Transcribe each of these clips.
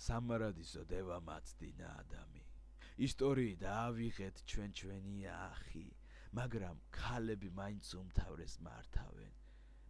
სამარადისო დევამაცდინა ადამი. ისტორიი დაავიღეთ ჩვენი ახი, მაგრამ ქალები მაინც უმთავრეს მართავენ.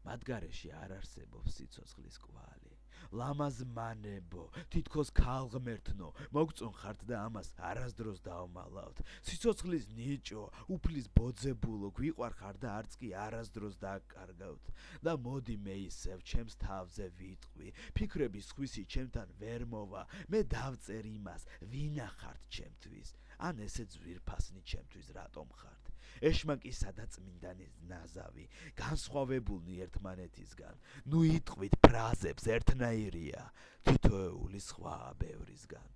მათ გარეშე არ არსებობს სიცოცხლის კვალი. ლამაზ მანებო, თითქოს ქალღმერთნო, მოგწონხართ და ამას არასდროს დავმალავთ. სიცოცხლის ნიჭო, უფლის ბოძებულო, გვიყვარხარ და არც კი არასდროს დაგკარგავთ. და მოდი მე ისევ ჩემს თავზე ვიტყვი, ფიქრების სხვისი ჩემთან ვერ მოვა, მე დავწერ იმას, ვინახართ ჩემთვის. ან ესე ძვირფასნი ჩემთვის რატომ ხართ? ეშმაკისა და წმინდანის ნაზავი, განსხვავებულნი ერთმანეთისგან. ნუ იტყვით ფრაზებს ერთნაირია, თითოეული სხვაა ბევრისგან.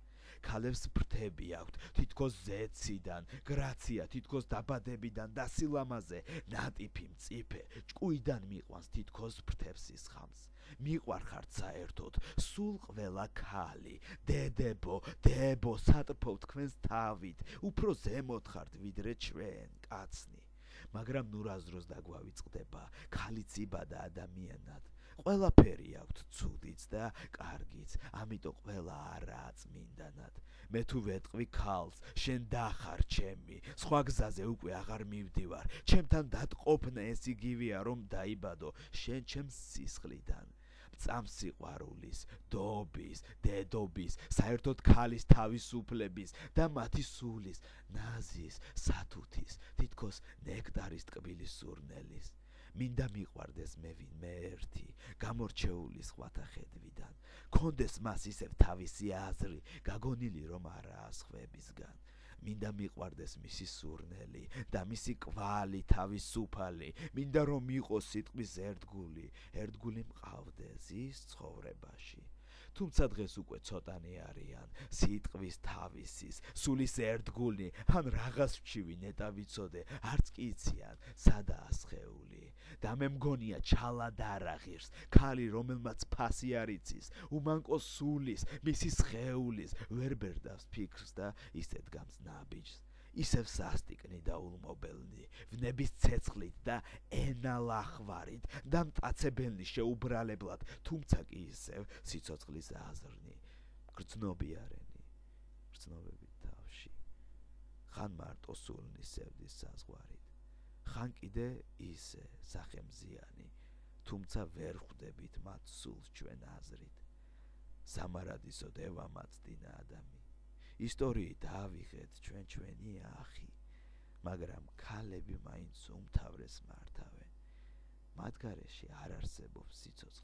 ქალებს ფრთები აქვთ, თითქოს ზეციდან, გრაცია თითქოს დაბადებიდან და სილამაზე ნატიფი მწიფე, ჭკუიდან მიყვანს თითქოს ფრთებს ისხამს. მიყვარხართ საერთოდ, სულ ყველა ქალი, დებო, სატფობ თქვენს თავით, უფრო ზემოთ ხართ ვიდრე ჩვენ, კაცნი. მაგრამ ნურაზროს დაგვავიწყდება, ქალიც იბადა ადამიანად. ყველაფერი აქვთ ცუდიც და კარგიც, ამიტომ ყველა არაა წმინდანად. მე თუ ვეტყვი ქალს, შენ დახარ ჩემი, სხვა გზაზე უკვე აღარ მივდივარ, ჩემთან დატყოფნა ეს იგივეა რომ დაიბადო შენ ჩემს სისხლიდან. წამს სიყვარულის, დობის, დედობის, საერთოდ ქალის თავისუფლების და მათი სულის, ნაზის, სათუთის, თითქოს ნექტარის ტკბილის სურნელის. მინდა მიყვარდეს მე ვინმე ერთი, გამორჩეული სხვათა ხედვიდან, კონდეს მას ისევ თავისი აზრი, გაგონილი რომ არაა სხვებისგან. მინდა მიყვარდეს მისი სურნელი და მისი კვალი თავისუფალი, მინდა რომ იყოს სიტყვის ერთგული მყავდეს ის ცხოვრებაში. თუმცა დღეს უკვე ცოტანი არიან, სიტყვის თავისის, სულის ერთგული, ან რაღაც ვჩივი ნეტა ვიცოდე, არც კი იციან, სადაა სხეული. და მე მგონია ჩალად არ აღირს, ქალი რომელმაც ფასი არ იცის, უმანკოს სულის, მისი სხეულის, ვერ ბერდავს ფიქრს და ისეთ გამს ნაბიჯს. ისევ სასტიკნი და ულმობელნი, ვნების ცეცხლით და ენალახვარით და მტაცებელნი შეუბრალებლად, თუმცა კი ისევ სიცოცხლის აზრნი. გრძნობიარენი, გრძნობებით თავში, ხან მარტო სულნი სევდის საზღვარით, ხან კიდე ისე სახელმზიანი, თუმცა ვერ ხვდებით მათ სულს ჩვენ აზრით. სამარადისო დევამაცდინა ადამი. ისტორიი დაავიღეთ ჩვენი ახი, მაგრამ ქალები მაინც უმთავრეს მართავენ. მათ გარეშე არ არსებობს სიცოცხლის